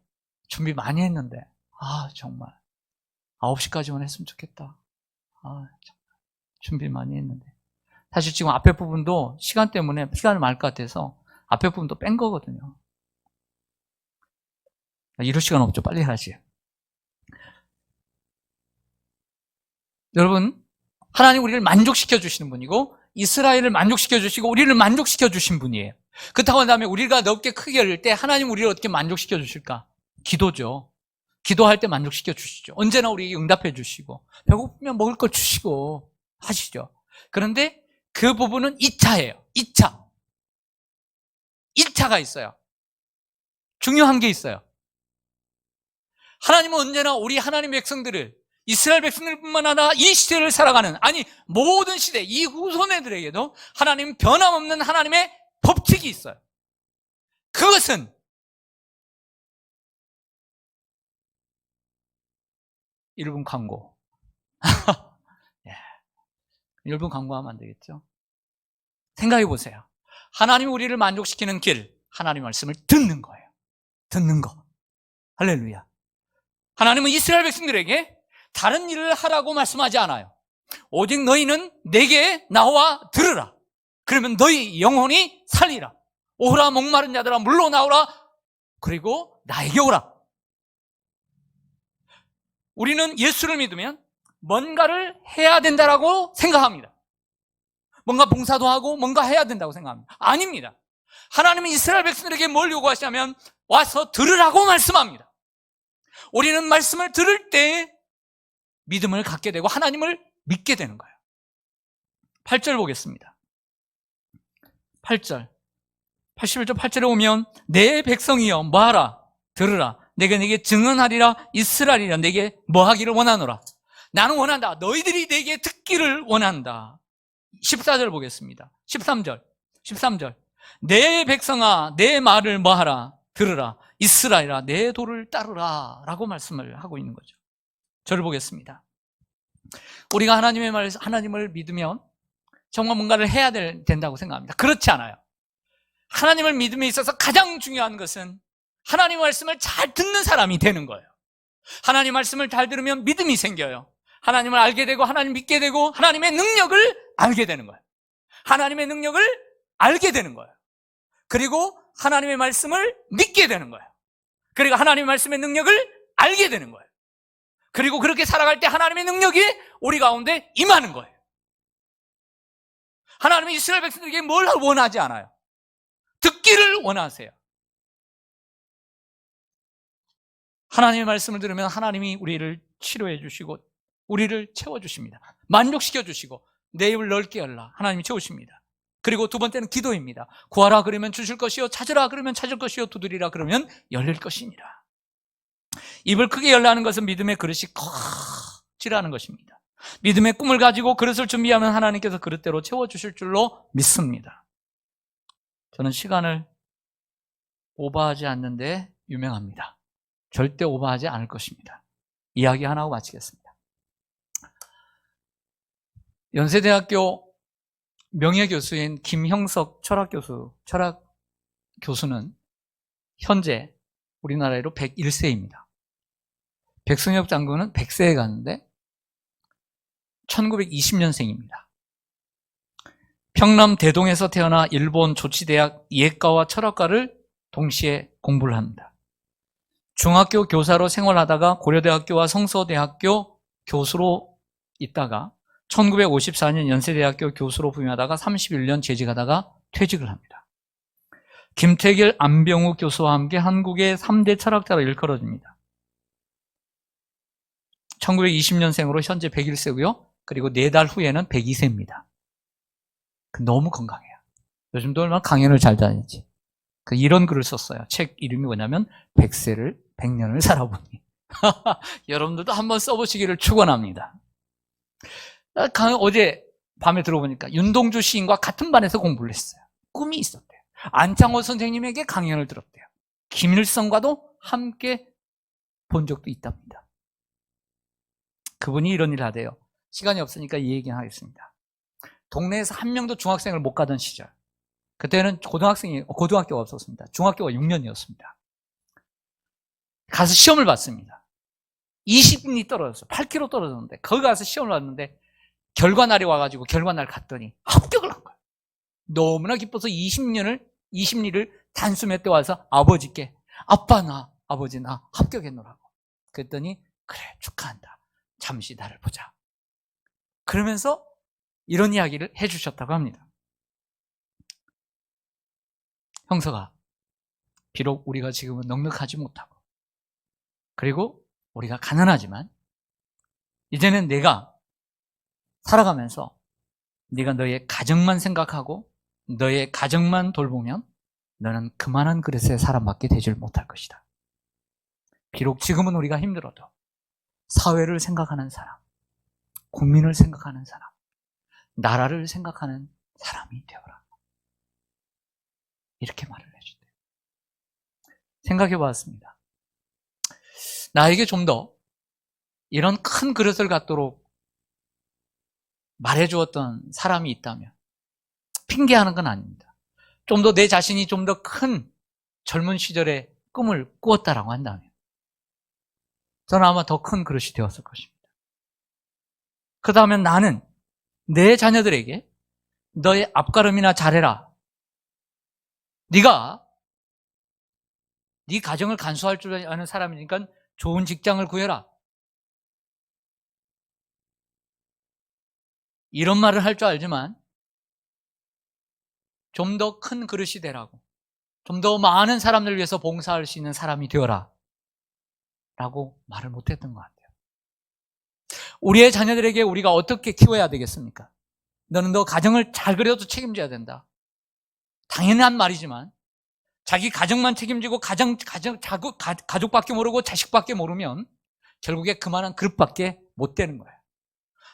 준비 많이 했는데 정말 9시까지만 했으면 좋겠다. 정말 준비 많이 했는데 사실 지금 앞에 부분도 시간 때문에 시간을 많을 것 같아서 앞에 부분도 뺀 거거든요. 이럴 시간 없죠. 빨리 하지. 여러분, 하나님 우리를 만족시켜 주시는 분이고 이스라엘을 만족시켜 주시고 우리를 만족시켜 주신 분이에요. 그렇다고 한다면 우리가 넓게 크게 열릴 때 하나님 우리를 어떻게 만족시켜 주실까? 기도죠. 기도할 때 만족시켜 주시죠. 언제나 우리에게 응답해 주시고 배고프면 먹을 걸 주시고 하시죠. 그런데 그 부분은 2차예요. 1차가 있어요. 중요한 게 있어요. 하나님은 언제나 우리 하나님의 백성들을, 이스라엘 백성들뿐만 아니라 이 시대를 살아가는, 모든 시대, 이 후손애들에게도 하나님 변함없는 하나님의 법칙이 있어요. 그것은 1분 광고. 1분 광고하면 안 되겠죠? 생각해 보세요. 하나님이 우리를 만족시키는 길, 하나님 말씀을 듣는 거예요. 듣는 거. 할렐루야. 하나님은 이스라엘 백성들에게 다른 일을 하라고 말씀하지 않아요. 오직 너희는 내게 나와 들으라. 그러면 너희 영혼이 살리라. 오라 목마른 자들아 물로 나오라. 그리고 나에게 오라. 우리는 예수를 믿으면 뭔가를 해야 된다라고 생각합니다. 뭔가 봉사도 하고 뭔가 해야 된다고 생각합니다. 아닙니다. 하나님은 이스라엘 백성들에게 뭘 요구하시냐면 와서 들으라고 말씀합니다. 우리는 말씀을 들을 때 믿음을 갖게 되고 하나님을 믿게 되는 거예요. 8절 보겠습니다. 8절 81절 8절에 오면 내 백성이여 뭐하라 들으라 내가 네게 증언하리라 이스라엘이라 내게 뭐하기를 원하노라. 나는 원한다. 너희들이 내게 듣기를 원한다. 14절 보겠습니다. 13절 내 백성아 내 말을 뭐하라 들으라 이스라엘아 내 도를 따르라 라고 말씀을 하고 있는 거죠. 저를 보겠습니다. 우리가 하나님을 믿으면 정말 뭔가를 해야 된다고 생각합니다. 그렇지 않아요. 하나님을 믿음에 있어서 가장 중요한 것은 하나님 말씀을 잘 듣는 사람이 되는 거예요. 하나님 말씀을 잘 들으면 믿음이 생겨요. 하나님을 알게 되고 하나님 믿게 되고 하나님의 능력을 알게 되는 거예요. 하나님의 능력을 알게 되는 거예요. 그리고 하나님의 말씀을 믿게 되는 거예요. 그리고 하나님의 말씀의 능력을 알게 되는 거예요. 그리고 그렇게 살아갈 때 하나님의 능력이 우리 가운데 임하는 거예요. 하나님은 이스라엘 백성들에게 뭘 원하지 않아요? 듣기를 원하세요. 하나님의 말씀을 들으면 하나님이 우리를 치료해 주시고 우리를 채워주십니다. 만족시켜 주시고 내 입을 넓게 열라 하나님이 채우십니다. 그리고 두 번째는 기도입니다. 구하라 그러면 주실 것이요 찾으라 그러면 찾을 것이요 두드리라 그러면 열릴 것이니라. 입을 크게 열라는 것은 믿음의 그릇이 커지라는 것입니다. 믿음의 꿈을 가지고 그릇을 준비하면 하나님께서 그릇대로 채워주실 줄로 믿습니다. 저는 시간을 오버하지 않는 데 유명합니다. 절대 오버하지 않을 것입니다. 이야기 하나 하고 마치겠습니다. 연세대학교 명예교수인 김형석 철학 교수는 현재 우리나라로 101세입니다. 백승엽 장군은 100세에 갔는데 1920년생입니다. 평남 대동에서 태어나 일본 조치대학 예과와 철학과를 동시에 공부를 합니다. 중학교 교사로 생활하다가 고려대학교와 성서대학교 교수로 있다가 1954년 연세대학교 교수로 부임하다가 31년 재직하다가 퇴직을 합니다. 김태길, 안병우 교수와 함께 한국의 3대 철학자로 일컬어집니다. 1920년생으로 현재 101세고요. 그리고 4달 후에는 102세입니다. 너무 건강해요. 요즘도 얼마나 강연을 잘 다니지. 이런 글을 썼어요. 책 이름이 뭐냐면 100년을 살아보니. 여러분들도 한번 써보시기를 축원합니다. 어제 밤에 들어보니까 윤동주 시인과 같은 반에서 공부를 했어요. 꿈이 있었대요. 안창호 선생님에게 강연을 들었대요. 김일성과도 함께 본 적도 있답니다. 그분이 이런 일을 하대요. 시간이 없으니까 이 얘기는 하겠습니다. 동네에서 한 명도 중학생을 못 가던 시절, 그때는 고등학교가 없었습니다. 중학교가 6년이었습니다. 가서 시험을 봤습니다. 20분이 떨어졌어요. 8km 떨어졌는데 거기 가서 시험을 봤는데 결과날이 와가지고 결과날 갔더니 합격을 한 거예요. 너무나 기뻐서 20리를 단숨에 때 와서 아버지께 아빠 나 아버지 나 합격했노라고. 그랬더니 그래 축하한다. 잠시 나를 보자. 그러면서 이런 이야기를 해주셨다고 합니다. 형서가 비록 우리가 지금은 넉넉하지 못하고 그리고 우리가 가난하지만 이제는 내가 살아가면서 네가 너의 가정만 생각하고 너의 가정만 돌보면 너는 그만한 그릇의 사람밖에 되질 못할 것이다. 비록 지금은 우리가 힘들어도 사회를 생각하는 사람, 국민을 생각하는 사람, 나라를 생각하는 사람이 되어라. 이렇게 말을 해주대요. 생각해 보았습니다. 나에게 좀 더 이런 큰 그릇을 갖도록 말해주었던 사람이 있다면 핑계하는 건 아닙니다. 좀 더 내 자신이 좀 더 큰 젊은 시절의 꿈을 꾸었다라고 한다면 저는 아마 더 큰 그릇이 되었을 것입니다. 그 다음에 나는 내 자녀들에게 너의 앞가름이나 잘해라. 네가 네 가정을 간수할 줄 아는 사람이니까 좋은 직장을 구해라. 이런 말을 할 줄 알지만 좀 더 큰 그릇이 되라고, 좀 더 많은 사람들을 위해서 봉사할 수 있는 사람이 되어라 라고 말을 못했던 것 같아요. 우리의 자녀들에게 우리가 어떻게 키워야 되겠습니까? 너는 너 가정을 잘 그려도 책임져야 된다. 당연한 말이지만 자기 가정만 책임지고 가족밖에 모르고 자식밖에 모르면 결국에 그만한 그릇밖에 못 되는 거예요.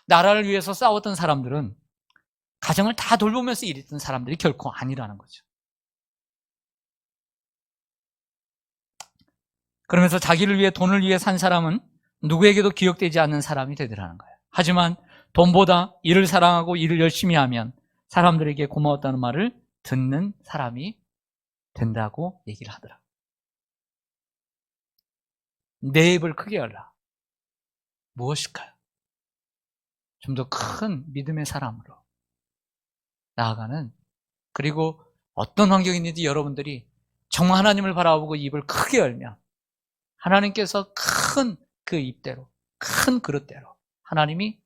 나라를 위해서 싸웠던 사람들은 가정을 다 돌보면서 일했던 사람들이 결코 아니라는 거죠. 그러면서 자기를 위해, 돈을 위해 산 사람은 누구에게도 기억되지 않는 사람이 되더라는 거예요. 하지만 돈보다 일을 사랑하고 일을 열심히 하면 사람들에게 고마웠다는 말을 듣는 사람이 된다고 얘기를 하더라고요. 내 입을 크게 열라. 무엇일까요? 좀 더 큰 믿음의 사람으로 나아가는, 그리고 어떤 환경이든지 여러분들이 정말 하나님을 바라보고 입을 크게 열면 하나님께서 큰 그 입대로, 큰 그릇대로 하나님이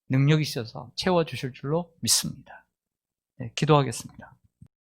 능력이 있어서 채워주실 줄로 믿습니다. 네, 기도하겠습니다.